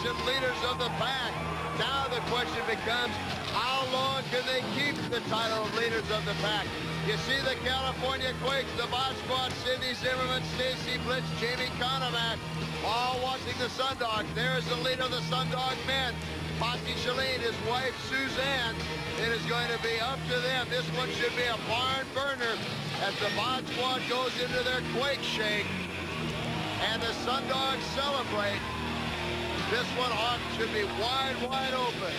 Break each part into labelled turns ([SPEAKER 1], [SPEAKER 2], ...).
[SPEAKER 1] Association leaders of the pack. Now the question becomes, how long can they keep the title of leaders of the pack? You see the California Quakes, the Mod Squad, Cindy Zimmerman, Stacey, Blitsch, Jaime Conemac, all watching the Sundogs. There's the leader of the Sundog men, Sunsanne Schalin, his wife Susanne. It is going to be up to them. This one should be a barn burner as the Mod Squad goes into their Quake shake and the Sundogs celebrate. This one should be wide open.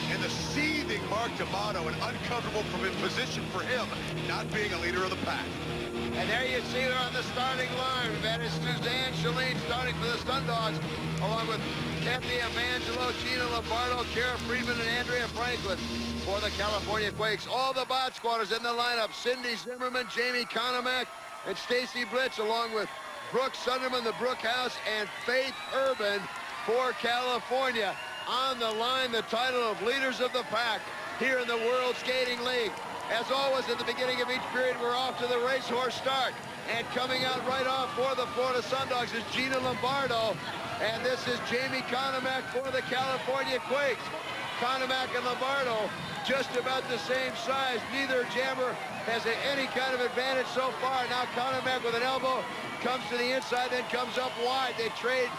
[SPEAKER 2] And the seething Mark D'Amato, an uncomfortable position for him, not being a leader of the pack.
[SPEAKER 1] And there you see her on the starting line. That is Susanne Schalin starting for the Sundogs, along with Cathy, Evangelo, Gina, Lombardo, Cara, Freedman, and Andrea Franklin for the California Quakes. All the Mod Squatters in the lineup. Cindy Zimmerman, Jaime Conemac, and Stacey Blitsch, along with Brooke Sunderman, the Brooke House, and Faith Urban for California. On the line, the title of leaders of the pack here in the World Skating League. As always, at the beginning of each period, we're off to the racehorse start. And coming out right off for the Florida Sundogs is Gina Lombardo. And this is Jaime Conemac for the California Quakes. Conemac and Lombardo just about the same size. Neither jammer has any kind of advantage so far. Now Conemac with an elbow comes to the inside, then comes up wide. They trade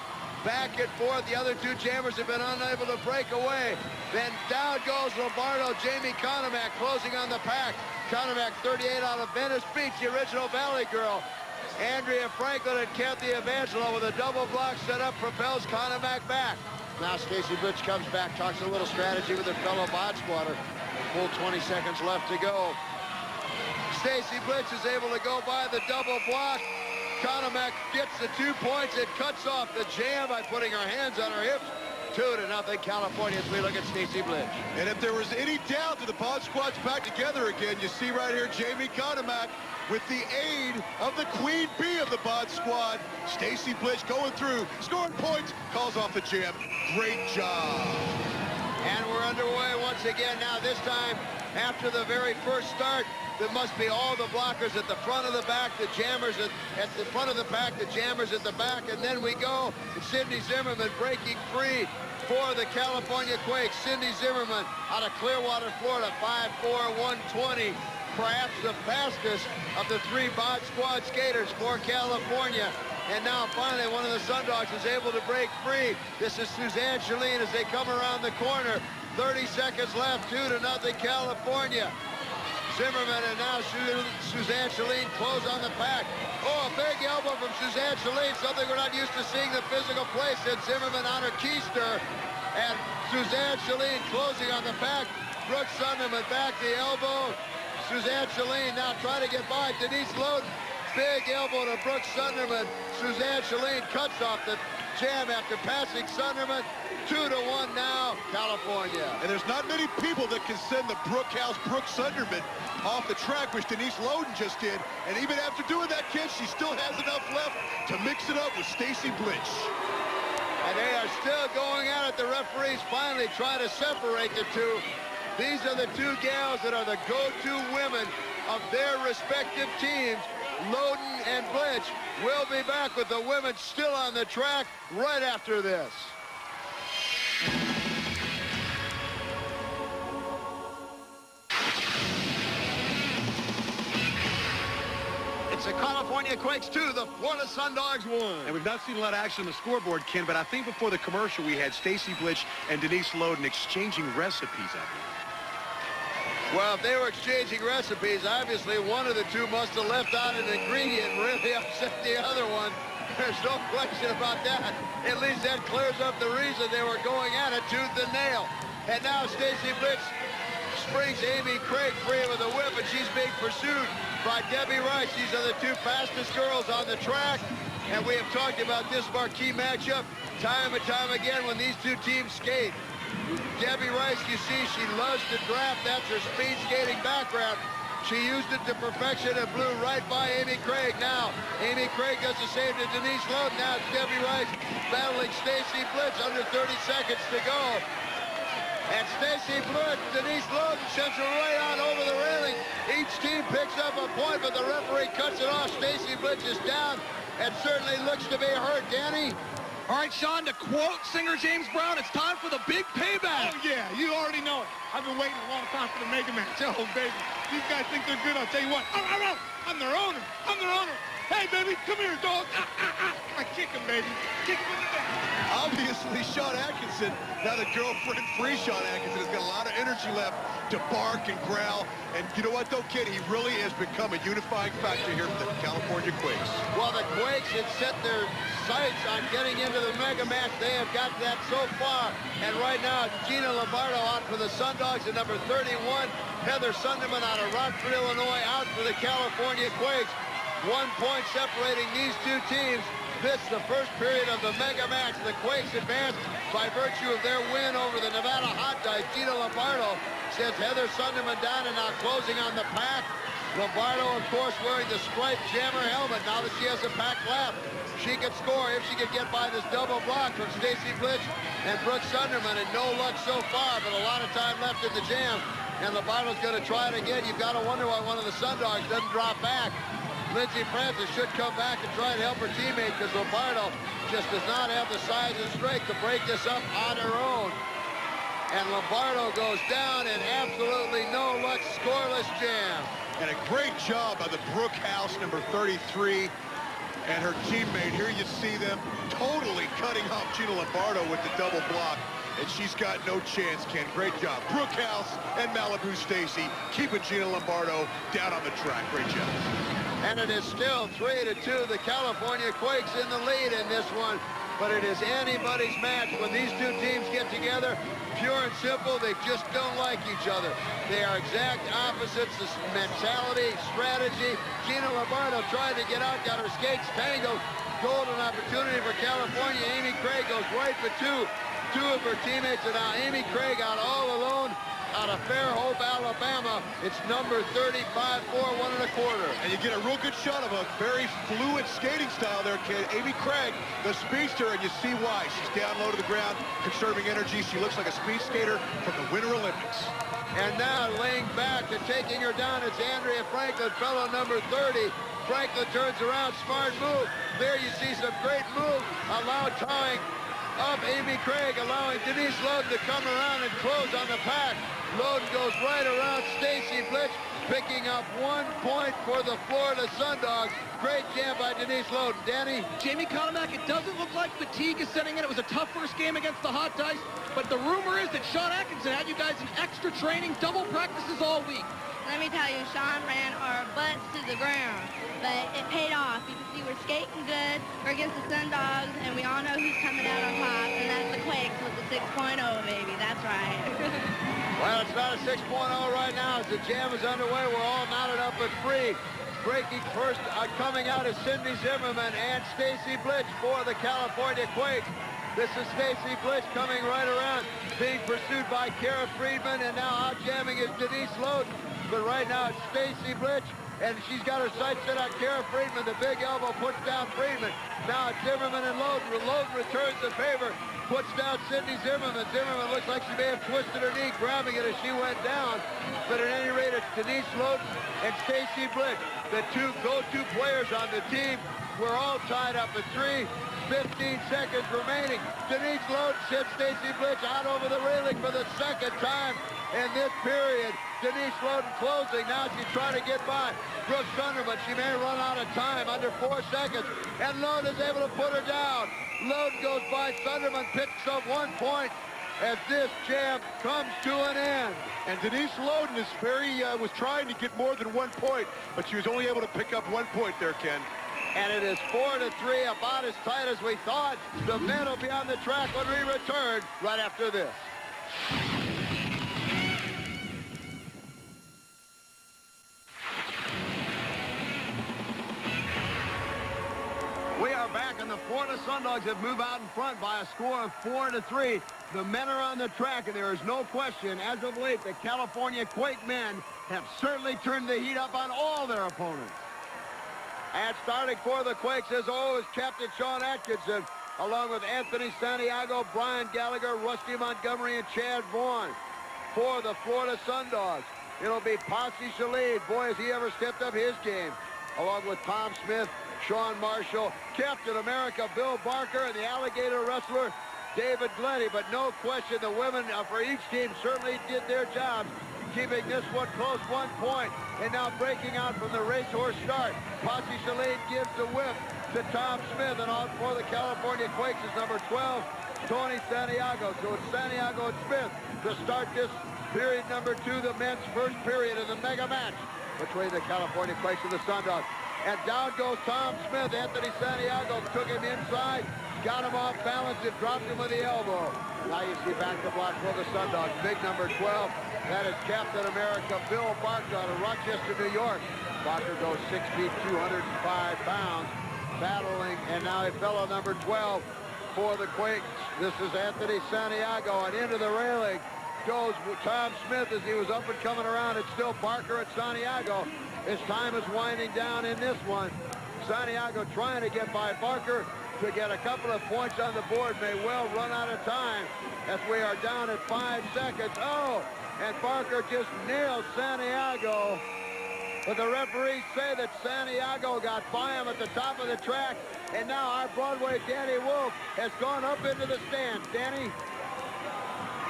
[SPEAKER 1] back and forth. The other two jammers have been unable to break away. Then down goes Lombardo. Jaime Conemac closing on the pack. Conemac 38 out of Venice Beach, the original Valley girl. Andrea Franklin and Cathy Evangelo with a double block set up propels Conemac back. Now Stacey Blitsch comes back, talks a little strategy with her fellow Mod Squatter. Full 20 seconds left to go. Stacey Blitsch is able to go by the double block. Conemac gets the 2 points and cuts off the jam by putting her hands on her hips. 2-0 California as we look at Stacey Blitsch.
[SPEAKER 2] And if there was any doubt that the Mod Squad's back together again, you see right here Jaime Conemac with the aid of the Queen Bee of the Mod Squad. Stacey Blitsch going through, scoring points, calls off the jam. Great job.
[SPEAKER 1] And we're underway once again now, this time after the very first start. There must be all the blockers at the front of the back, the jammers at the front of the pack, the jammers at the back, and then we go. And Cindy Zimmerman breaking free for the California Quakes. Cindy Zimmerman out of Clearwater, Florida, 5'4", 120. Perhaps the fastest of the three Mod Squad skaters for California. And now finally one of the Sundogs is able to break free. This is Susanne Schalin as they come around the corner. 30 seconds left, 2-0 California. Zimmerman and now Susanne Schalin close on the pack. Oh, a big elbow from Susanne Schalin, something we're not used to seeing the physical play since Zimmerman on her keister. And Susanne Schalin closing on the pack. Brooke Sunderman back the elbow. Susanne Schalin now trying to get by Denise Loden. Big elbow to Brooke Sunderman. Susanne Schalin cuts off the jam after passing Sunderman. 2-1 now, California.
[SPEAKER 2] And there's not many people that can send the Brooke House, Brooke Sunderman off the track, which Denise Loden just did. And even after doing that, kid, she still has enough left to mix it up with Stacey Blitsch.
[SPEAKER 1] And they are still going at it. The referees finally try to separate the two. These are the two gals that are the go-to women of their respective teams. Loden and Blitsch will be back with the women still on the track right after this. It's the California Quakes 2, the Florida Sundogs 1.
[SPEAKER 2] And we've not seen a lot of action on the scoreboard, Ken, but I think before the commercial we had Stacey Blitsch and Denise Loden exchanging recipes, I believe.
[SPEAKER 1] Well, if they were exchanging recipes, obviously one of the two must have left out an ingredient and really upset the other one. There's no question about that. At least that clears up the reason they were going at it tooth and nail. And now Stacey Blitsch springs Amy Craig free with a whip, and she's being pursued by Debbie Rice. These are the two fastest girls on the track. And we have talked about this marquee matchup time and time again when these two teams skate. Debbie Rice, you see, she loves to draft. That's her speed skating background. She used it to perfection and blew right by Amy Craig. Now, Amy Craig does the same to Denise Loden. Now it's Debbie Rice battling Stacey Blitsch under 30 seconds to go. And Stacey Blitsch, Denise Loden sends her right on over the railing. Each team picks up a point, but the referee cuts it off. Stacey Blitsch is down and certainly looks to be hurt. Danny?
[SPEAKER 3] All right, Sean, to quote singer James Brown, it's time for the big payback.
[SPEAKER 4] Oh, yeah, you already know it. I've been waiting a long time for the Mega Match. Oh, baby, these guys think they're good. I'll tell you what. I'm their owner. I'm their owner. Hey, baby, come here, dog. I kick him, baby. Kick him in the back.
[SPEAKER 2] Obviously, Sean Atkinson, now the girlfriend-free Sean Atkinson, has got a lot of energy left to bark and growl. And you know what, though, kid? He really has become a unifying factor here for the California Quakes.
[SPEAKER 1] Well, the Quakes had set their sights on getting into the Mega Match. They have got that so far. And right now, Gina Lombardo out for the Sundogs at number 31. Heather Sunderman out of Rockford, Illinois, out for the California Quakes. 1 point separating these two teams. This is the first period of the Mega Match. The Quakes advance by virtue of their win over the Nevada Hot Dice. Gina Lombardo sends Heather Sunderman down and now closing on the pack. Lombardo, of course, wearing the striped jammer helmet. Now that she has a pack left, she can score if she can get by this double block from Stacey Blitsch and Brooke Sunderman. And no luck so far, but a lot of time left in the jam. And Lombardo's going to try it again. You've got to wonder why one of the Sundogs doesn't drop back. Lindsey Francis should come back and try to help her teammate because Lombardo just does not have the size and strength to break this up on her own. And Lombardo goes down in absolutely no luck, scoreless jam.
[SPEAKER 2] And a great job by the Brooke House, number 33, and her teammate. Here you see them totally cutting off Gina Lombardo with the double block. And she's got no chance, Ken. Great job. Brooke House and Malibu Stacey keeping Gina Lombardo down on the track. Great job.
[SPEAKER 1] And it is still 3-2. The California Quakes in the lead in this one. But it is anybody's match when these two teams get together. Pure and simple, they just don't like each other. They are exact opposites. This mentality, strategy. Gina Lombardo trying to get out, got her skates tangled. Golden opportunity for California. Amy Craig goes right for two of her teammates, and now Amy Craig out all alone out of Fairhope, Alabama. It's number 35-4, 1 1/4.
[SPEAKER 2] And you get a real good shot of a very fluid skating style there, kid. Amy Craig, the speedster, and you see why. She's down low to the ground, conserving energy. She looks like a speed skater from the Winter Olympics.
[SPEAKER 1] And now laying back and taking her down, it's Andrea Franklin, fellow number 30. Franklin turns around, smart move. There you see some great move. Allowed tying up Amy Craig, allowing Denise Loden to come around and close on the pack. Loden goes right around Stacey Blitsch, picking up 1 point for the Florida Sundogs. Great jam by Denise Loden. Danny?
[SPEAKER 3] Jaime Conemac, it doesn't look like fatigue is setting in. It was a tough first game against the Hot Dice, but the rumor is that Sean Atkinson had you guys in extra training, double practices all week.
[SPEAKER 5] Let me tell you, Sean ran our butts to the ground, but it paid off because we were skating good. We're against the Sundogs, and we all know who's coming out on top, and that's the Quakes with the 6.0, baby. That's right.
[SPEAKER 1] Well, it's not a 6.0 right now as the jam is underway. We're all knotted up at free. Breaking first, coming out is Cindy Zimmerman and Stacey Blitsch for the California Quakes. This is Stacey Blitsch coming right around, being pursued by Cara Freedman, and now out jamming is Denise Loden. But right now it's Stacey Blitsch, and she's got her sights set on Cara Freedman. The big elbow puts down Freedman. Now it's Zimmerman and Loden. Loden returns the favor, puts down Cindy Zimmerman. Zimmerman looks like she may have twisted her knee, grabbing it as she went down. But at any rate, it's Denise Loden and Stacey Blitsch, the two go-to players on the team. We're all tied up at 3. 15 seconds remaining. Denise Loden sends Stacey Blitsch out over the railing for the second time in this period. Denise Loden closing. Now she's trying to get by Brooke Sunderman. She may run out of time, under 4 seconds. And Loden is able to put her down. Loden goes by Sunderman, picks up 1 point as this jam comes to an end.
[SPEAKER 2] And Denise Loden is was trying to get more than 1 point, but she was only able to pick up 1 point there, Ken.
[SPEAKER 1] And it is 4-3, about as tight as we thought. The men will be on the track when we return right after this. We are back, and the Florida Sundogs have moved out in front by a score of 4-3. The men are on the track, and there is no question, as of late, the California Quake men have certainly turned the heat up on all their opponents. And starting for the Quakes, as always, Captain Sean Atkinson, along with Anthony Santiago, Brian Gallagher, Rusty Montgomery, and Chad Vaughan. For the Florida Sundogs, it'll be Posse Schalin. Boy, has he ever stepped up his game. Along with Tom Smith, Sean Marshall, Captain America Bill Barker, and the alligator wrestler David Gletty. But no question, the women for each team certainly did their jobs, keeping this one close, 1 point. And now breaking out from the racehorse start, Posse Schalin gives the whip to Tom Smith, and on for the California Quakes is number 12, Tony Santiago. So it's Santiago and Smith to start this period number 2, the men's first period of the mega match between the California Quakes and the Sundogs. And down goes Tom Smith. Anthony Santiago took him inside, got him off balance, and dropped him with the elbow. Now you see back to block for the Sundogs. Big number 12. That is Captain America Bill Barker out of Rochester, New York. Barker goes 6 feet, 205 pounds, battling, and now a fellow number 12 for the Quakes. This is Anthony Santiago, and into the railing goes Tom Smith as he was up and coming around. It's still Barker and Santiago. His time is winding down in this one. Santiago trying to get by Barker to get a couple of points on the board. May well run out of time as we are down at 5 seconds. Oh, and Barker just nails Santiago. But the referees say that Santiago got by him at the top of the track. And now our Broadway Danny Wolf has gone up into the stands. Danny?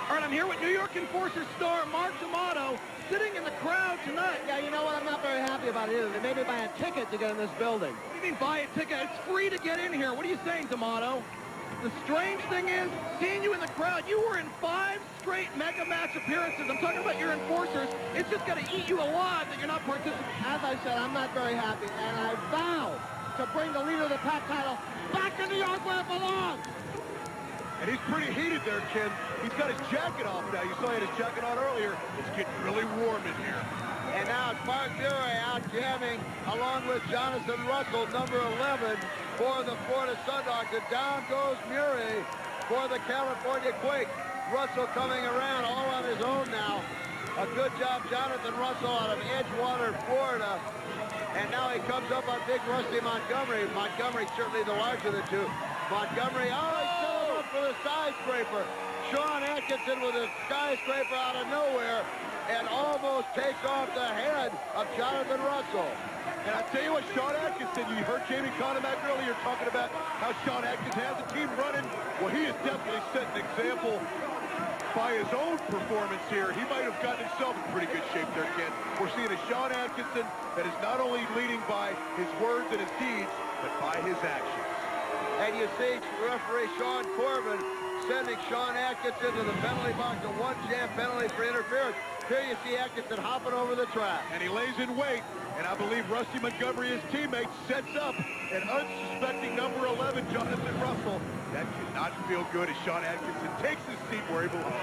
[SPEAKER 3] All right, I'm here with New York Enforcer star Mark D'Amato, sitting in the crowd tonight.
[SPEAKER 6] Yeah, you know what? I'm not very happy about it either. They made me buy a ticket to get in this building.
[SPEAKER 3] What do you mean buy a ticket? It's free to get in here. What are you saying, D'Amato? The strange thing is, seeing you in the crowd, you were in 5 straight mega match appearances. I'm talking about your enforcers. It's just going to eat you alive that you're not participating.
[SPEAKER 6] As I said, I'm not very happy, and I vow to bring the leader of the pack title back to New York where it belongs.
[SPEAKER 2] And he's pretty heated there, Ken. He's got his jacket off now. You saw he had his jacket on earlier. It's getting really warm in here.
[SPEAKER 1] And now it's Mark Mure out jamming along with Jonathan Russell, number 11 for the Florida Sundogs. And down goes Mure for the California Quakes. Russell coming around all on his own now. A good job, Jonathan Russell out of Edgewater, Florida. And now he comes up on Big Rusty Montgomery. Montgomery certainly the larger of the two. Montgomery, oh, he set him up for the skyscraper. Sean Atkinson with a skyscraper out of nowhere and almost takes off the head of Jonathan Russell.
[SPEAKER 2] And I tell you what, Sean Atkinson, you heard Jaime Conemac earlier talking about how Sean Atkinson has the team running. Well, he has definitely set an example by his own performance here. He might have gotten himself in pretty good shape there, Ken. We're seeing a Sean Atkinson that is not only leading by his words and his deeds, but by his actions.
[SPEAKER 1] And you see referee Sean Corbin sending Sean Atkinson to the penalty box, a 1-jam penalty for interference. Here you see Atkinson hopping over the track.
[SPEAKER 2] And he lays in wait, and I believe Rusty Montgomery, his teammate, sets up an unsuspecting number 11, Jonathan Russell. That cannot feel good as Sean Atkinson takes his seat where he belongs.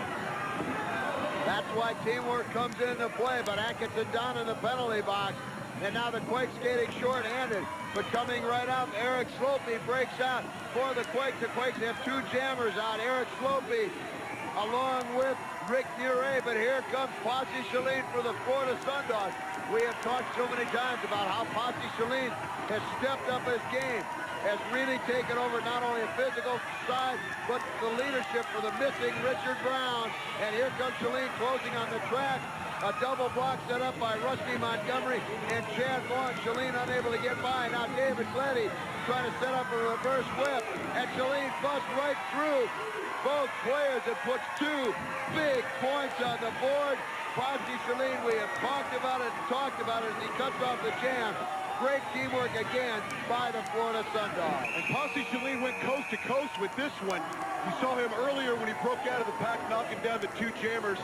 [SPEAKER 1] That's why teamwork comes into play, but Atkinson down in the penalty box. And now the Quakes skating short-handed, but coming right out, Eric Slopey breaks out for the Quakes. The Quakes have 2 jammers out, Eric Slopey along with Rick Mure, but here comes Posse Schalin for the Florida Sundogs. We have talked so many times about how Posse Schalin has stepped up his game, has really taken over not only a physical side, but the leadership for the missing Richard Brown. And here comes Schalin closing on the track. A double block set up by Rusty Montgomery and Chad Vaughan. Schalin unable to get by. Now David Gletty trying to set up a reverse whip. And Schalin busts right through both players and puts 2 big points on the board. Posse Schalin, we have talked about it as he cuts off the jam. Great teamwork again by the Florida Sundogs.
[SPEAKER 2] And Posse Schalin went coast to coast with this one. You saw him earlier when he broke out of the pack, knocking down the 2 jammers.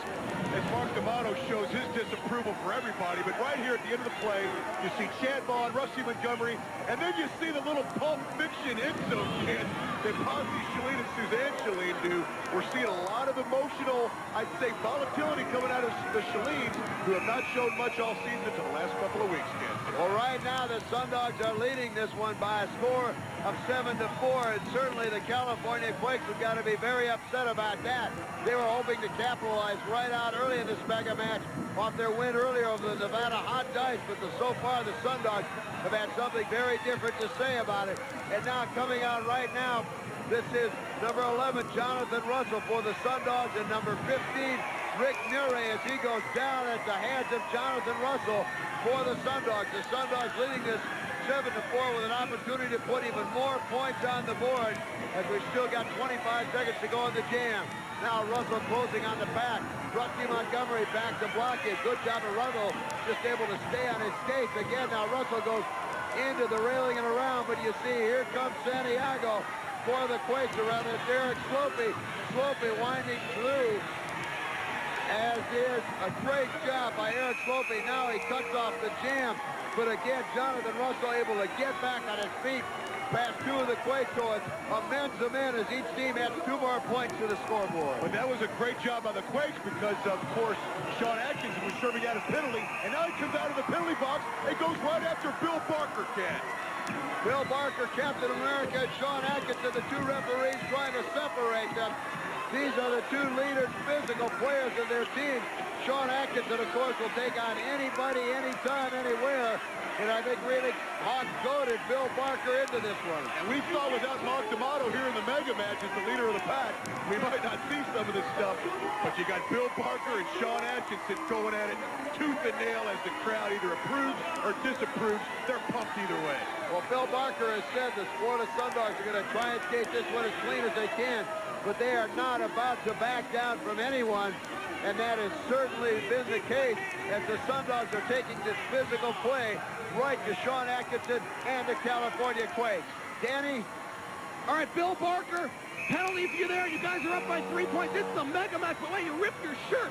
[SPEAKER 2] As Mark D'Amato shows his disapproval for everybody. But right here at the end of the play, you see Chad Vaughan, Rusty Montgomery, and then you see the little Pulp Fiction end zone kid that Posse Schalin and Susanne Schalin do. We're seeing a lot of emotional, I'd say, volatility coming out of the Schalins, who have not shown much all season until the last couple of weeks, Ken.
[SPEAKER 1] Well, right now the Sundogs are leading this one by a score of 7-4, and certainly the California Quakes have got to be very upset about that. They were hoping to capitalize right out early in this mega match off their win earlier over the Nevada Hot Dice, but so far the Sundogs have had something very different to say about it. And now coming out right now, this is number 11, Jonathan Russell for the Sundogs, and number 15, Rick Mure, as he goes down at the hands of Jonathan Russell for the Sundogs. The Sundogs leading this 7-4 with an opportunity to put even more points on the board as we've still got 25 seconds to go in the jam. Now Russell closing on the back. Rusty Montgomery back to block it. Good job of Russell, just able to stay on his skates. Again, now Russell goes into the railing and around, but you see here comes Santiago for the Quakes around this Eric Slopey. Slopey winding through, as is a great job by Eric Slopey. Now he cuts off the jam, but again, Jonathan Russell able to get back on his feet past two of the Quakes, so it's a men's as each team adds 2 more points to the scoreboard.
[SPEAKER 2] But that was a great job by the Quakes because, of course, Sean Atkinson was serving out his penalty, and now he comes out of the penalty box and goes right after Bill Barker, Ken.
[SPEAKER 1] Bill Barker, Captain America, and Sean Atkinson, the 2 referees trying to separate them. These are the 2 leaders, physical players of their team. Sean Atkinson, of course, will take on anybody, anytime, anywhere. And I think really hot-goaded Bill Barker into this one.
[SPEAKER 2] And we thought without Mark D'Amato here in the mega match as the leader of the pack, we might not see some of this stuff. But you got Bill Barker and Sean Atkinson going at it tooth and nail as the crowd either approves or disapproves. They're pumped either way.
[SPEAKER 1] Well, Bill Barker has said the Florida Sundogs are going to try and skate this one as clean as they can, but they are not about to back down from anyone. And that has certainly been the case as the Sundogs are taking this physical play right to Sean Atkinson and the California Quakes. Danny?
[SPEAKER 3] All right, Bill Barker, penalty for you there. You guys are up by 3 points. This is a mega match, but wait, you ripped your shirt.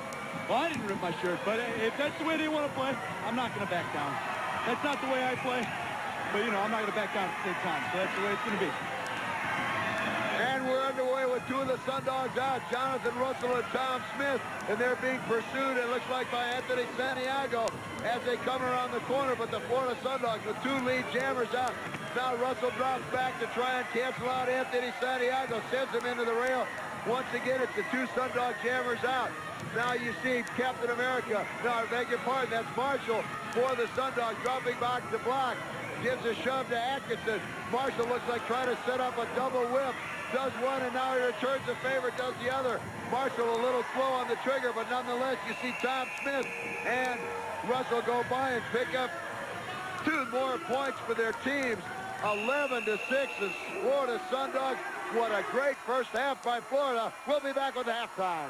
[SPEAKER 7] Well, I didn't rip my shirt, but if that's the way they want to play, I'm not going to back down. That's not the way I play, but, you know, I'm not going to back down at the same time, so that's the way it's going to be.
[SPEAKER 1] And we're underway with 2 of the Sundogs out, Jonathan Russell and Tom Smith, and they're being pursued, it looks like, by Anthony Santiago as they come around the corner, but the Florida Sundogs with 2 lead jammers out. Now Russell drops back to try and cancel out Anthony Santiago, sends him into the rail. Once again, it's the 2 Sundog jammers out. Now you see Captain America, no, I beg your pardon, that's Marshall for the Sundogs, dropping back to block. Gives a shove to Atkinson. Marshall looks like trying to set up a double whip. Does one, and now he returns the favor, does the other. Marshall a little slow on the trigger, but nonetheless, you see Tom Smith and Russell go by and pick up 2 more points for their teams. 11-6, the Florida Sundogs. What a great first half by Florida. We'll be back with halftime.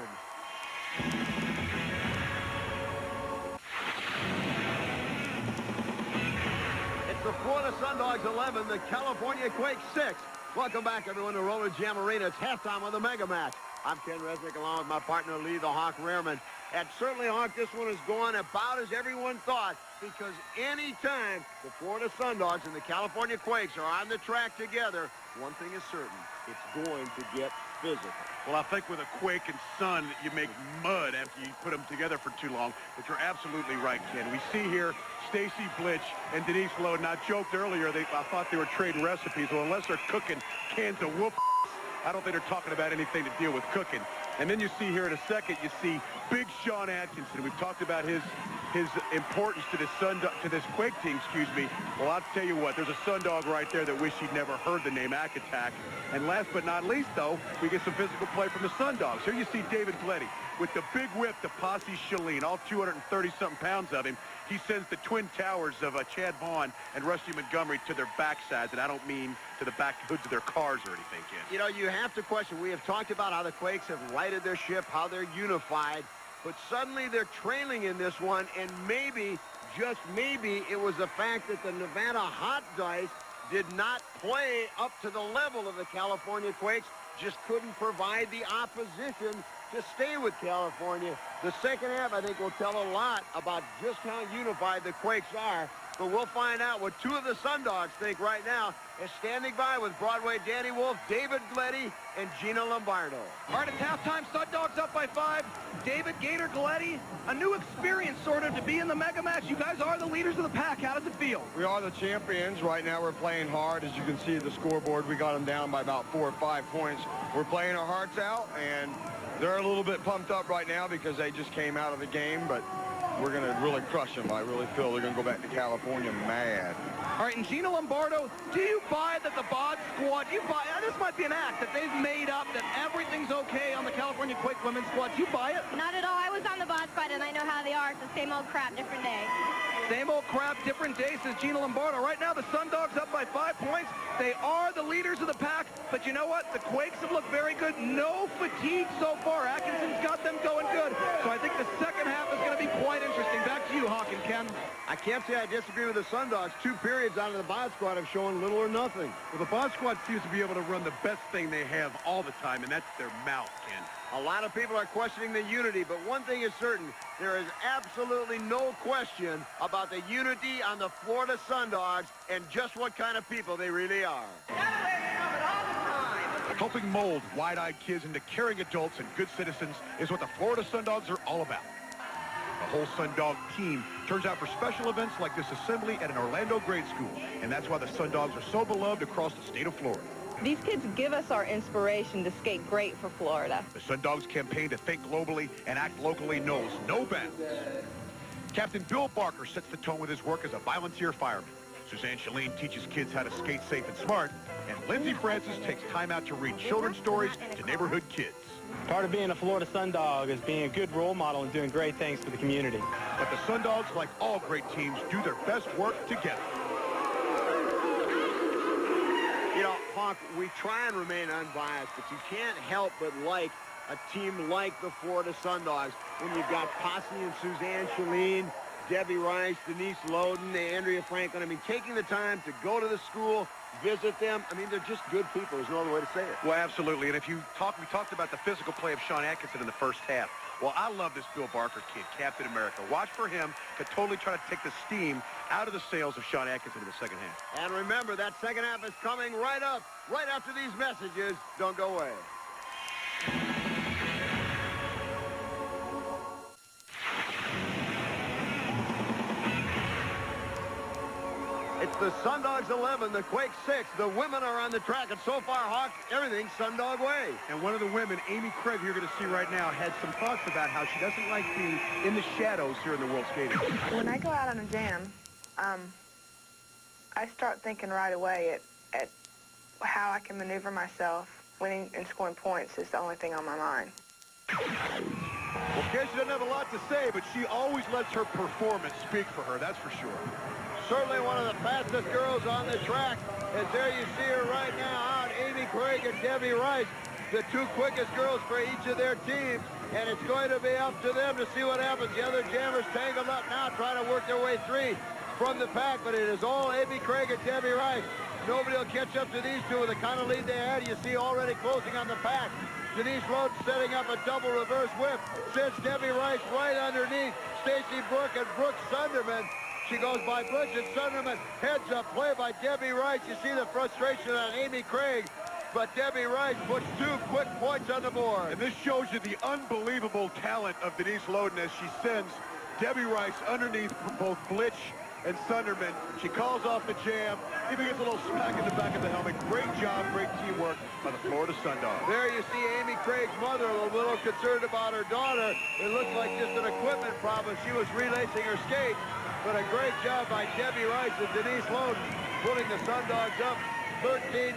[SPEAKER 1] The Florida Sundogs 11, the California Quakes 6. Welcome back, everyone, to Roller Jam Arena. It's halftime of the mega match. I'm Ken Resnick, along with my partner, Lee the Hawk Rehereman. And certainly, Hawk, this one is going about as everyone thought, because anytime the Florida Sundogs and the California Quakes are on the track together, one thing is certain, it's going to get physical.
[SPEAKER 8] Well, I think with a Quake and Sun, you make mud after you put them together for too long. But you're absolutely right, Ken. We see here Stacey, Blitsch, and Denise Loden. I joked earlier, I thought they were trading recipes. Well, unless they're cooking cans of whoop, I don't think they're talking about anything to deal with cooking. And then you see here in a second, you see big Sean Atkinson. We've talked about his importance to this Quake team, excuse me. Well, I'll tell you what, there's a Sundog right there that wish he'd never heard the name Attack. And last but not least, though, we get some physical play from the Sundogs. Here you see David Gletty with the big whip to Posse Schalin, all 230-something pounds of him. He sends the twin towers of Chad Vaughan and Rusty Montgomery to their backsides, and I don't mean to the back hoods of their cars or anything, Ken.
[SPEAKER 1] You know, you have to question. We have talked about how the Quakes have righted their ship, how they're unified, but suddenly they're trailing in this one, and maybe, just maybe, it was the fact that the Nevada Hot Dice did not play up to the level of the California Quakes, just couldn't provide the opposition to stay with California. The second half, I think, will tell a lot about just how unified the Quakes are. But we'll find out what 2 of the Sundogs think right now as standing by with Broadway Danny Wolf, David Gletty, and Gina Lombardo.
[SPEAKER 3] All right, it's halftime. Sundogs up by 5. David Gator Gletty, a new experience sort of to be in the mega match. You guys are the leaders of the pack. How does it feel?
[SPEAKER 9] We are the champions. Right now we're playing hard. As you can see the scoreboard, we got them down by about 4 or 5 points. We're playing our hearts out, and they're a little bit pumped up right now because they just came out of the game, but we're going to really crush them. I really feel they're going to go back to California mad.
[SPEAKER 3] All right, and Gina Lombardo, do you buy that the bod squad, this might be an act that they've made up that everything's okay on the California Quake women's squad. Do you buy it?
[SPEAKER 5] Not at all. I was on the bod squad, and I know how they are. It's the same old crap, different day.
[SPEAKER 3] Same old crap, different day, says Gina Lombardo. Right now, the Sundogs up by 5 points. They are the leaders of the pack, but you know what? The Quakes have looked very good. No fatigue so far. Atkinson's got them going good. So I think the second half is going to be quite interesting. Back to you, Hawk and Ken.
[SPEAKER 9] I can't say I disagree with the Sundogs. 2 periods out of the Bod Squad have shown little or nothing.
[SPEAKER 8] Well, the Bod Squad seems to be able to run the best thing they have all the time, and that's their mouth, Ken.
[SPEAKER 9] A lot of people are questioning the unity, but one thing is certain. There is absolutely no question about the unity on the Florida Sundogs and just what kind of people they really are.
[SPEAKER 8] Helping mold wide-eyed kids into caring adults and good citizens is what the Florida Sundogs are all about. The whole Sundog team turns out for special events like this assembly at an Orlando grade school, and that's why the Sundogs are so beloved across the state of Florida.
[SPEAKER 10] These kids give us our inspiration to skate great for Florida.
[SPEAKER 8] The Sundogs campaign to think globally and act locally knows no bounds. Captain Bill Barker sets the tone with his work as a volunteer fireman. Susanne Schalin teaches kids how to skate safe and smart, and Lindsey Francis takes time out to read children's stories to neighborhood kids.
[SPEAKER 11] Part of being a Florida Sundog is being a good role model and doing great things for the community.
[SPEAKER 8] But the Sundogs, like all great teams, do their best work together.
[SPEAKER 9] You know, Hawk, we try and remain unbiased, but you can't help but like a team like the Florida Sundogs when you've got Posse and Susanne Schalin, Debbie Rice, Denise Loden, Andrea Franklin. I mean, taking the time to go to the school, visit them. I mean, they're just good people. There's no other way to say it.
[SPEAKER 8] Well, absolutely. And if we talked about the physical play of Sean Atkinson in the first half. Well, I love this Bill Barker kid, Captain America. Watch for him to totally try to take the steam out of the sails of Sean Atkinson in the second half.
[SPEAKER 9] And remember, that second half is coming right up, right after these messages. Don't go away. It's the Sundogs 11, the Quakes 6. The women are on the track, and so far, Hawk, everything's Sundog way.
[SPEAKER 8] And one of the women, Amy Craig, you're going to see right now, had some thoughts about how she doesn't like being in the shadows here in the World Skating.
[SPEAKER 12] When I go out on a jam, I start thinking right away at how I can maneuver myself. Winning and scoring points is the only thing on my mind.
[SPEAKER 2] Well, Casey doesn't have a lot to say, but she always lets her performance speak for her, that's for sure.
[SPEAKER 9] Certainly one of the fastest girls on the track. As there you see her right now out, Amy Craig and Debbie Rice, the 2 quickest girls for each of their teams. And it's going to be up to them to see what happens. The other jammers tangled up now, trying to work their way free from the pack, but it is all Amy Craig and Debbie Rice. Nobody will catch up to these two with the kind of lead they had. You see already closing on the pack. Denise Loden setting up a double reverse whip. Sends Debbie Rice right underneath Stacey, Brooke, and Brooke Sunderman. She goes by Blitsch and Sunderman. Heads up play by Debbie Rice. You see the frustration on Amy Craig. But Debbie Rice puts 2 quick points on the board.
[SPEAKER 2] And this shows you the unbelievable talent of Denise Loden as she sends Debbie Rice underneath both Blitsch and Sunderman. She calls off the jam. Even gets a little smack in the back of the helmet. Great job, great teamwork by the Florida Sundogs.
[SPEAKER 9] There you see Amy Craig's mother a little concerned about her daughter. It looked like just an equipment problem. She was relacing her skate. But a great job by Debbie Rice and Denise Loden putting the Sundogs up 13-6.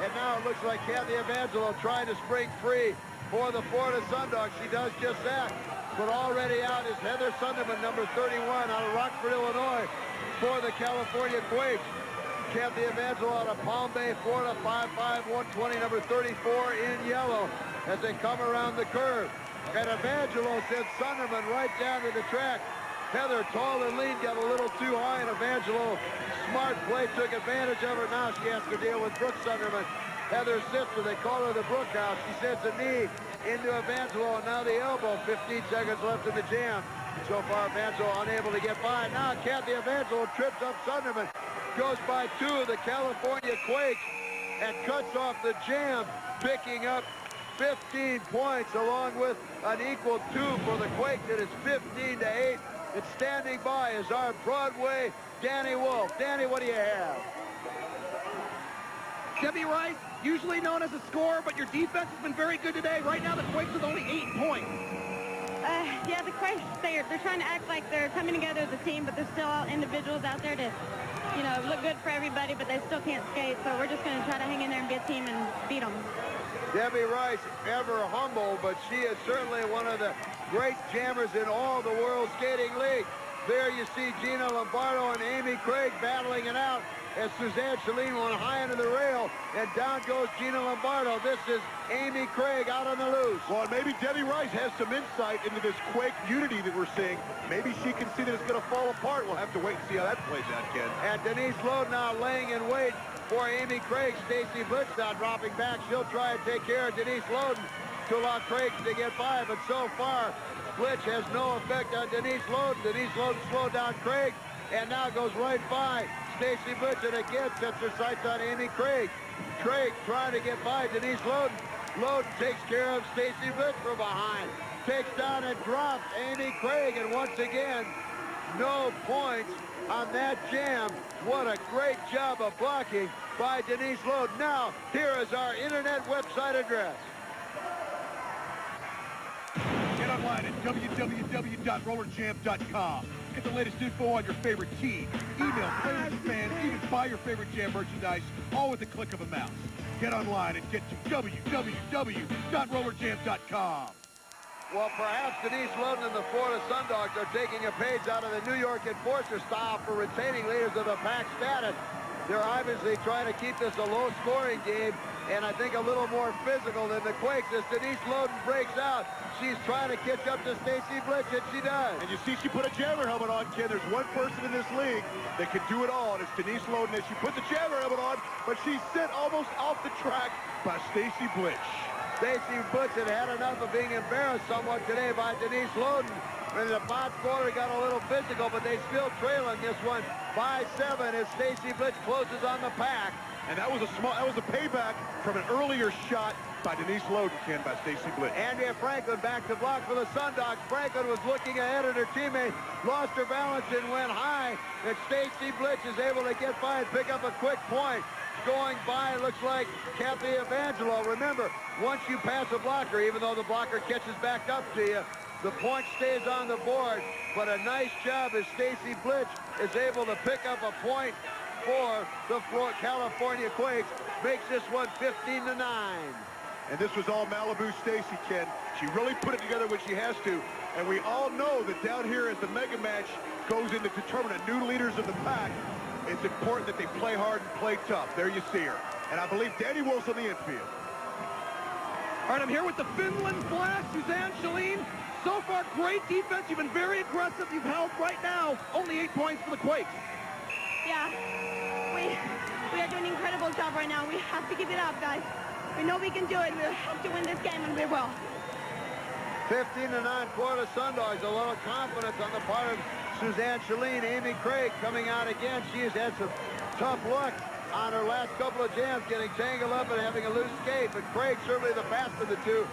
[SPEAKER 9] And now it looks like Cathy Evangelo trying to spring free for the Florida Sundogs. She does just that. But already out is Heather Sunderman, number 31, out of Rockford, Illinois, for the California Quakes. Cathy Evangelo out of Palm Bay, Florida, 5'5", 120, number 34 in yellow as they come around the curve. And Evangelo sends Sunderman right down to the track. Heather, tall and lean, got a little too high, and Evangelo, smart play, took advantage of her. Now she has to deal with Brooke Sunderman, Heather's sister. They call her the Brooke House. She sends a knee into Evangelo, and now the elbow. 15 seconds left in the jam. So far, Evangelo unable to get by. Now Cathy Evangelo trips up Sunderman, goes by 2 of the California Quakes, and cuts off the jam, picking up 15 points, along with an equal 2 for the Quakes. It is 15-8. And standing by is our Broadway Danny Wolf. Danny, what do you have?
[SPEAKER 3] Debbie Rice, usually known as a scorer, but your defense has been very good today. Right now, the Quakes with only 8 points.
[SPEAKER 5] Yeah, the Quakes, they're trying to act like they're coming together as a team, but there's still all individuals out there to, you know, look good for everybody, but they still can't skate. So we're just going to try to hang in there and be a team and beat them.
[SPEAKER 9] Debbie Rice, ever humble, but she is certainly one of the great jammers in all the World Skating League.
[SPEAKER 6] There you see Gina Lombardo and Amy Craig battling it out as Susanne Schalin went high into the rail, and down goes Gina Lombardo. This is Amy Craig out on the loose.
[SPEAKER 2] Well, maybe Debbie Rice has some insight into this Quake unity that we're seeing. Maybe she can see that it's going to fall apart. We'll have to wait and see how that plays out, Ken.
[SPEAKER 6] And Denise Loden now laying in wait for Amy Craig. Stacey Blitsch now dropping back. She'll try and take care of Denise Loden to allow Craig to get by, but so far, Blitsch has no effect on Denise Loden. Denise Loden slowed down Craig, and now goes right by Stacey Blitsch, and again sets her sights on Amy Craig. Craig trying to get by Denise Loden. Loden takes care of Stacey Blitsch from behind. Takes down and drops Amy Craig, and once again, no points on that jam. What a great job of blocking by Denise Loden. Now, here is our internet website address.
[SPEAKER 8] Get online at www.rollerjam.com. Get the latest info on your favorite team. Email players and fans, even buy your favorite jam merchandise, all with the click of a mouse. Get online and get to www.rollerjam.com.
[SPEAKER 6] Well, perhaps Denise Loden and the Florida Sundogs are taking a page out of the New York Enforcer style for retaining leaders of the pack status. They're obviously trying to keep this a low-scoring game, and I think a little more physical than the Quakes as Denise Loden breaks out. She's trying to catch up to Stacey Blitsch, and she does.
[SPEAKER 2] And you see she put a jammer helmet on, Ken. There's one person in this league that can do it all, and it's Denise Loden as she put the jammer helmet on, but she's sent almost off the track by Stacey Blitsch.
[SPEAKER 6] Stacey Blitsch had enough of being embarrassed somewhat today by Denise Loden. And the box quarter got a little physical, but they still trailing this one by 7 as Stacey Blitsch closes on the pack.
[SPEAKER 2] And that was a payback from an earlier shot by Denise Loden, Ken, by Stacey Blitsch.
[SPEAKER 6] Andrea Franklin back to block for the Sundogs. Franklin was looking ahead at her teammate, lost her balance and went high. And Stacey Blitsch is able to get by and pick up a quick point. Going by, looks like Cathy Evangelo. Remember, once you pass a blocker, even though the blocker catches back up to you, the point stays on the board. But a nice job as Stacey Blitsch is able to pick up a point for the California Quakes. Makes this one 15-9.
[SPEAKER 2] And this was all Malibu Stacey, Ken. She really put it together when she has to. And we all know that down here as the mega match goes in to determine the new leaders of the pack, it's important that they play hard and play tough. There you see her. And I believe Danny Will's on the infield.
[SPEAKER 3] All right, I'm here with the Finland Flash, Susanne Schalin. So far, great defense. You've been very aggressive. You've held right now only 8 points for the Quakes.
[SPEAKER 5] Yeah, we are doing an incredible job right now. We have to keep it up, guys. We know we can do it. We'll have to win this game, and we will.
[SPEAKER 6] 15-9 Florida Sundogs. A little confidence on the part of Susanne Schalin. Amy Craig coming out again. She has had some tough luck on her last couple of jams, getting tangled up and having a loose skate. But Craig certainly the best of the two.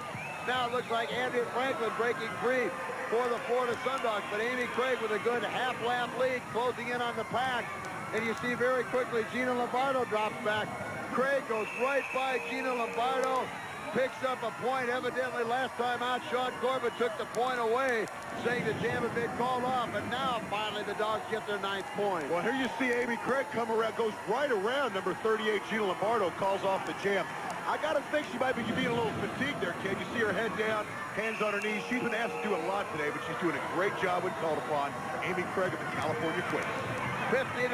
[SPEAKER 6] Now it looks like Andrea Franklin breaking free for the Florida Sundogs. But Amy Craig with a good half-lap lead, closing in on the pack. And you see very quickly Gina Lombardo drops back. Craig goes right by Gina Lombardo, picks up a point. Evidently last time out, Sean Corbin took the point away, saying the jam had been called off. And now finally the Dogs get their 9th point.
[SPEAKER 2] Well, here you see Amy Craig come around, goes right around number 38, Gina Lombardo, calls off the jam. I got to think she might be being a little fatigued there, Ken. You see her head down, hands on her knees. She's been asked to do a lot today, but she's doing a great job when called upon. Amy Craig of the California Quakes.
[SPEAKER 6] 15-9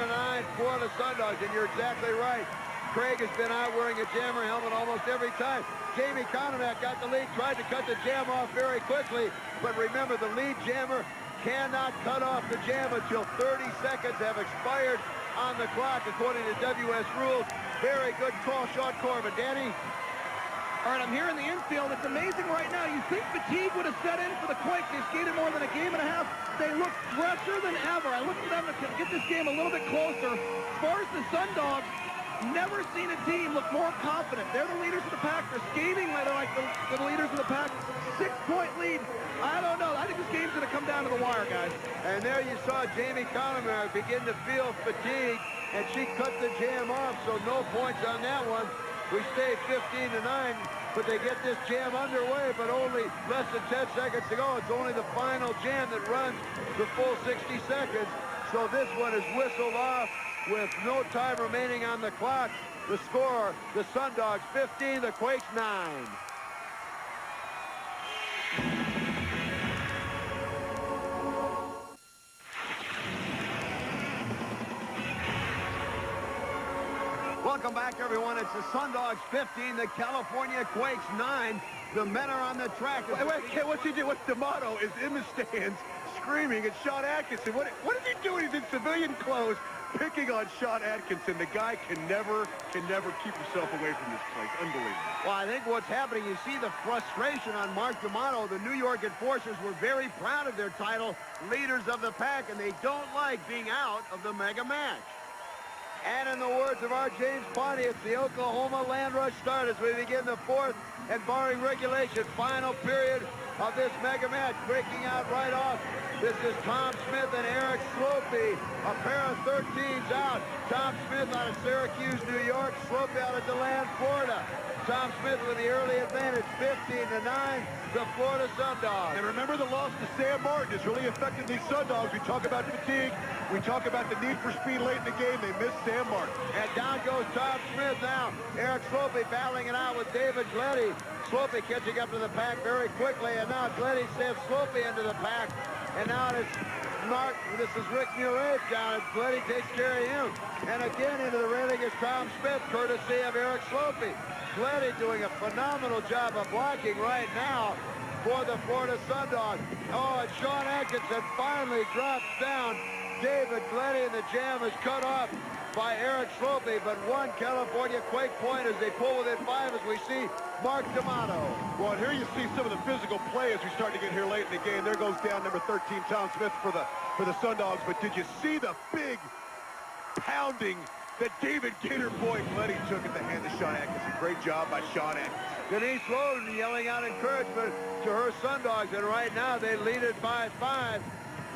[SPEAKER 6] Florida Sundogs, and you're exactly right. Craig has been out wearing a jammer helmet almost every time. Jaime Conemac got the lead, tried to cut the jam off very quickly, but remember, the lead jammer cannot cut off the jam until 30 seconds have expired on the clock, according to WS rules. Very good call, Sean Corbin. Danny?
[SPEAKER 3] All right, I'm here in the infield. It's amazing right now. You think fatigue would have set in for the Quakes. They skated more than a game and a half. They look fresher than ever. I look for them to get this game a little bit closer. As far as the Sundogs, never seen a team look more confident. They're the leaders of the pack. They're skating like the leaders of the pack. 6-point lead. I don't know. I think this game's going to come down to the wire, guys.
[SPEAKER 6] And there you saw Jaime Conemac begin to feel fatigue, and she cut the jam off, so no points on that one. We stay 15-9, but they get this jam underway, but only less than 10 seconds to go. It's only the final jam that runs the full 60 seconds. So this one is whistled off with no time remaining on the clock. The score, the Sundogs 15, the Quakes 9. Welcome back, everyone. It's the Sundogs 15, the California Quakes 9. The men are on the track.
[SPEAKER 8] Wait, what's he do? What's D'Amato is in the stands screaming at Sean Atkinson. What is he doing? He's in civilian clothes, picking on Sean Atkinson. The guy can never keep himself away from this place. Unbelievable.
[SPEAKER 6] Well, I think what's happening, you see the frustration on Mark D'Amato. The New York Enforcers were very proud of their title, leaders of the pack, and they don't like being out of the mega match. And in the words of our James Ponty, it's the Oklahoma Land Rush start as we begin the fourth and barring regulation final period of this mega match. Breaking out right off, this is Tom Smith and Eric Slopey, a pair of 13s out. Tom Smith out of Syracuse, New York. Slopey out of DeLand, Florida. Tom Smith with the early advantage, 15-9, the Florida Sundogs.
[SPEAKER 2] And remember, the loss to Sam Martin has really affected these Sundogs. We talk about fatigue. We talk about the need for speed late in the game. They missed Sam Martin.
[SPEAKER 6] And down goes Tom Smith now. Eric Slopey battling it out with David Gletty. Slopey catching up to the pack very quickly, and now Gletty sends Slopey into the pack. And now it's Mark. This is Rick Mure down, and Gletty takes care of him. And again into the railing is Tom Smith, courtesy of Eric Slopey. Gletty doing a phenomenal job of blocking right now for the Florida Sundogs. Oh, and Sean Atkinson finally drops down David Gletty, and the jam is cut off by Eric Slopey, but one California Quake point as they pull within 5 as we see Mark D'Amato.
[SPEAKER 2] Well, and here you see some of the physical play as we start to get here late in the game. There goes down number 13, Tom Smith for the Sundogs. But did you see the big pounding that David Gator Boy Gletty took at the hand of Sean Atkinson? Great job by Sean Atkinson.
[SPEAKER 6] Denise Loden yelling out encouragement to her Sundogs, and right now they lead it by 5.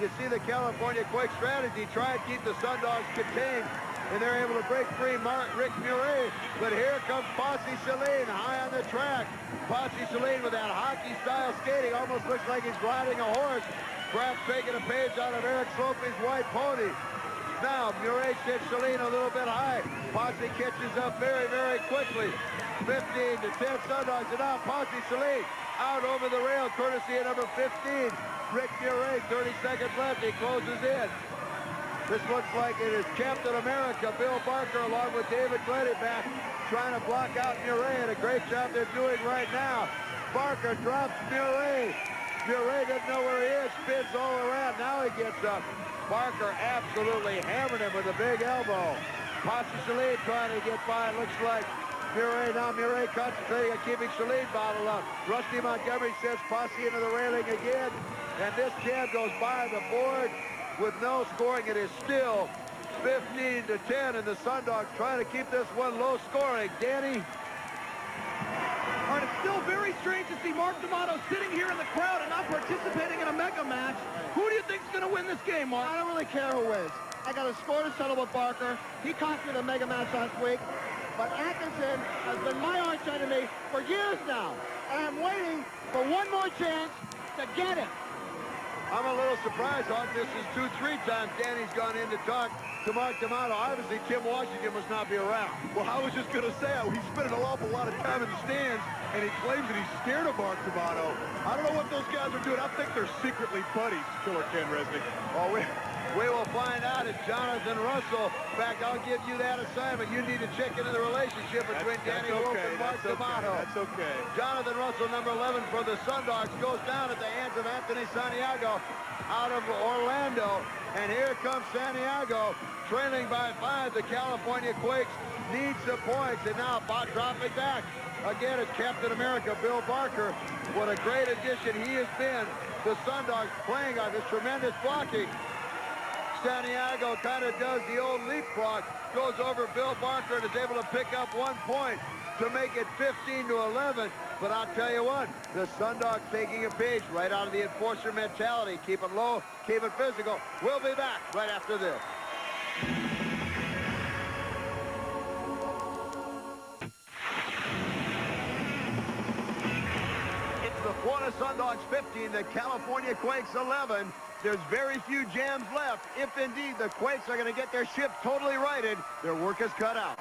[SPEAKER 6] You see the California Quake strategy, try and keep the Sundogs contained, and they're able to break free Rick Mure. But here comes Posse Schalin high on the track. Posse Schalin with that hockey-style skating, almost looks like he's riding a horse. Perhaps taking a page out of Eric Slopey's white pony. Now, Mure sends Schalin a little bit high. Posse catches up very, very quickly. 15-10 Sundogs, and now Posse Schalin out over the rail, courtesy of number 15. Rick Mure, 30 seconds left. He closes in. This looks like it is Captain America, Bill Barker, along with David Gletty back, trying to block out Mure, and a great job they're doing right now. Barker drops Mure. Mure doesn't know where he is, spins all around. Now he gets up. Barker absolutely hammered him with a big elbow. Posse Schalin trying to get by. Looks like Mure. Now Mure concentrating on keeping Schalin bottled up. Rusty Montgomery sends Posse into the railing again. And this jam goes by the board with no scoring. It is still 15-10, and the Sundogs trying to keep this one low scoring. Danny?
[SPEAKER 3] All right, it's still very strange to see Mark D'Amato sitting here in the crowd and not participating in a mega match. Who do you think's going to win this game, Mark?
[SPEAKER 13] I don't really care who wins. I got a score to settle with Barker. He conquered a mega match last week. But Atkinson has been my arch enemy for years now. And I'm waiting for one more chance to get it.
[SPEAKER 6] I'm a little surprised, Hawk. This is 2-3 times Danny's gone in to talk to Mark D'Amato. Obviously, Tim Washington must not be around.
[SPEAKER 2] Well, I was just going to say, he's spending an awful lot of time in the stands, and he claims that he's scared of Mark D'Amato. I don't know what those guys are doing. I think they're secretly buddies, Killer Ken Resnick.
[SPEAKER 6] Oh, we will find out. It's Jonathan Russell. In fact, I'll give you that assignment. You need to check into the relationship between Danny Wolf and Mark D'Amato.
[SPEAKER 2] That's okay.
[SPEAKER 6] Jonathan Russell, number 11 for the Sundogs, goes down at the hands of Anthony Santiago out of Orlando. And here comes Santiago, trailing by 5. The California Quakes need some points. And now dropping back. Again, it's Captain America, Bill Barker. What a great addition he has been. The Sundogs playing on this tremendous blocking. Santiago kind of does the old leapfrog, goes over Bill Barker and is able to pick up 1 point to make it 15-11. But I'll tell you what, the Sundogs taking a page right out of the enforcer mentality. Keep it low, keep it physical. We'll be back right after this. It's the Florida Sundogs 15, the California Quakes 11. There's very few jams left. If indeed the Quakes are going to get their ship totally righted, their work is cut out.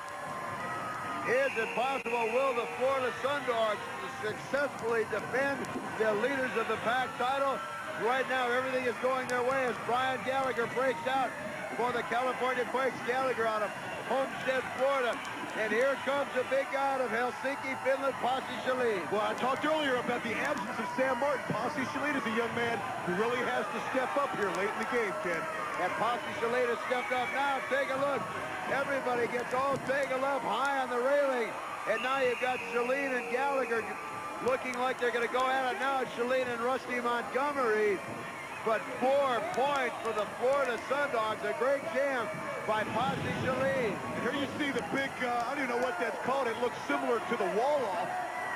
[SPEAKER 6] Is it possible? Will the Florida Sundogs successfully defend the leaders of the pack title? Right now, everything is going their way as Brian Gallagher breaks out for the California Quakes. Gallagher out of Homestead, Florida. And here comes the big guy out of Helsinki, Finland, Posse Schalin.
[SPEAKER 2] Well, I talked earlier about the absence of Sam Martin. Posse Schalin is a young man who really has to step up here late in the game, Ken.
[SPEAKER 6] And Posse Schalin has stepped up now. Take a look. Everybody gets all tangled up high on the railing. And now you've got Schalin and Gallagher looking like they're going to go at it now. It's Schalin and Rusty Montgomery. But 4 points for the Florida Sundogs. A great jam by Posse Schalin.
[SPEAKER 2] Here you see the big, I don't even know what that's called. It looks similar to the wall-off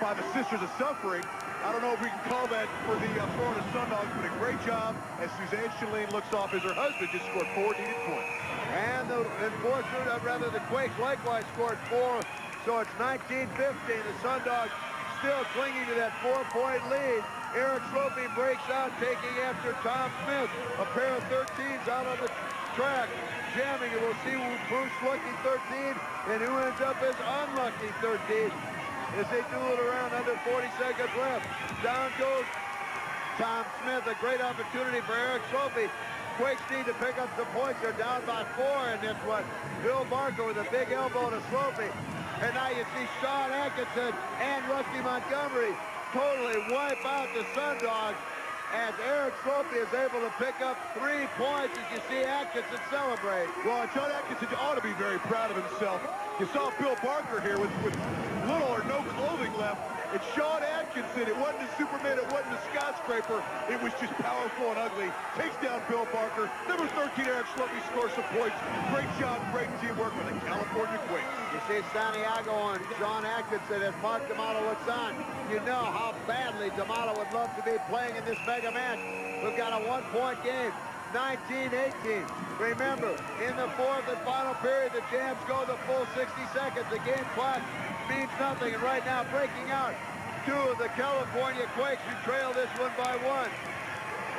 [SPEAKER 2] by the Sisters of Suffering. I don't know if we can call that for the Florida Sundogs, but a great job as Susanne Schalin looks off as her husband just scored 4 needed points.
[SPEAKER 6] And the enforcer, rather the Quakes likewise scored 4. So it's 19-15. The Sundogs still clinging to that 4-point lead. Eric Slopey breaks out, taking after Tom Smith. A pair of 13s out on the track, jamming, and we'll see who's lucky 13 and who ends up as unlucky 13 as they duel it around under 40 seconds left. Down goes Tom Smith. A great opportunity for Eric Slopey. Quakes need to pick up some points. They're down by 4 in this one. Bill Barker with a big elbow to Slopey. And now you see Sean Atkinson and Rusty Montgomery totally wipe out the Sundogs as Eric Slopey is able to pick up 3 points as you see Atkinson celebrate.
[SPEAKER 2] Well, John Atkinson ought to be very proud of himself. You saw Bill Barker here with little or no clothing left. And Sean Atkinson, it wasn't a Superman, it wasn't a skyscraper. It was just powerful and ugly. Takes down Bill Barker. Number 13, Eric Slopey, scores some points. Great job, great teamwork for the California Quakes.
[SPEAKER 6] You see Santiago and Sean Atkinson as Mark D'Amato looks on. You know how badly D'Amato would love to be playing in this mega match. We've got a 1-point game. 19-18. Remember, in the 4th and final period, the jams go the full 60 seconds. The game clock means nothing. And right now, breaking out, 2 of the California Quakes who trail this one by 1.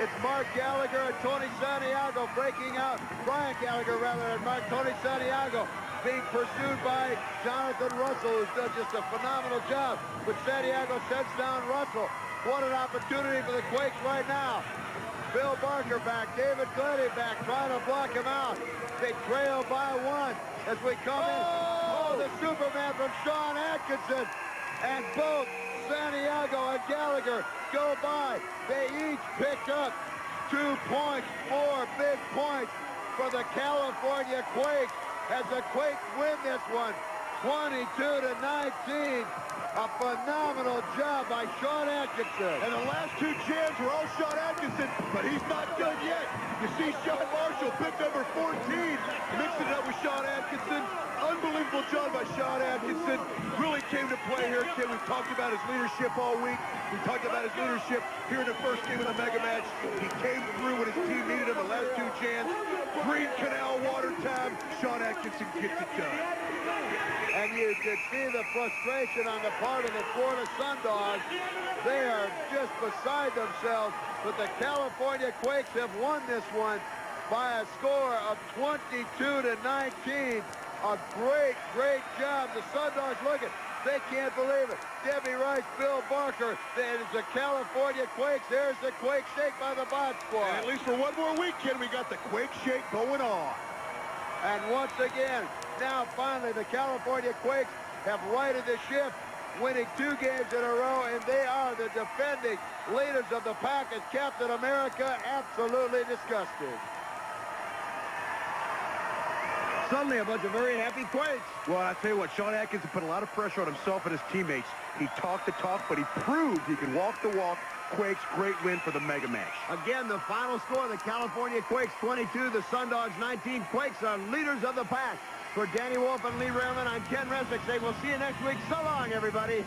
[SPEAKER 6] It's Mark Gallagher and Tony Santiago breaking out. Brian Gallagher, rather, and Tony Santiago being pursued by Jonathan Russell, who's done just a phenomenal job. But Santiago sets down Russell. What an opportunity for the Quakes right now. Bill Barker back, David Gletty back, trying to block him out. They trail by 1 as we come in. Oh, the Superman from Sean Atkinson. And both Santiago and Gallagher go by. They each pick up 2 points, 4 big points for the California Quakes as the Quakes win this one, 22-19. A phenomenal job by Sean Atkinson.
[SPEAKER 2] And the last 2 jams were all Sean Atkinson, but he's not done yet. You see Sean Marshall, pick number 14, mixing it up with Sean Atkinson. Unbelievable job by Sean Atkinson. Really came to play here, Ken. We've talked about his leadership all week. We talked about his leadership here in the first game of the mega match. He came through when his team needed him the last 2 jams. Green Canal water time. Sean Atkinson gets it done.
[SPEAKER 6] And you can see the frustration on the part of the Florida Sundogs. They are just beside themselves, but the California Quakes have won this one by a score of 22-19. A great, great job. The Sundogs looking. They can't believe it. Debbie Rice, Bill Barker. There's the California Quakes. There's the Quake Shake by the Bot Squad.
[SPEAKER 2] And at least for one more weekend, we got the Quake Shake going on.
[SPEAKER 6] And once again, now finally the California Quakes have righted the ship, winning 2 games in a row, and they are the defending leaders of the pack as Captain America absolutely disgusted. Suddenly a bunch of very happy Quakes.
[SPEAKER 2] Well, I tell you what, Sean Atkinson put a lot of pressure on himself and his teammates. He talked the talk, but he proved he could walk the walk. Quakes, great win for the mega match.
[SPEAKER 6] Again, the final score, the California Quakes 22, the Sundogs 19. Quakes are leaders of the pack. For Danny Wolf and Lee Rehereman, I'm Ken Resnick saying we'll see you next week. So long, everybody.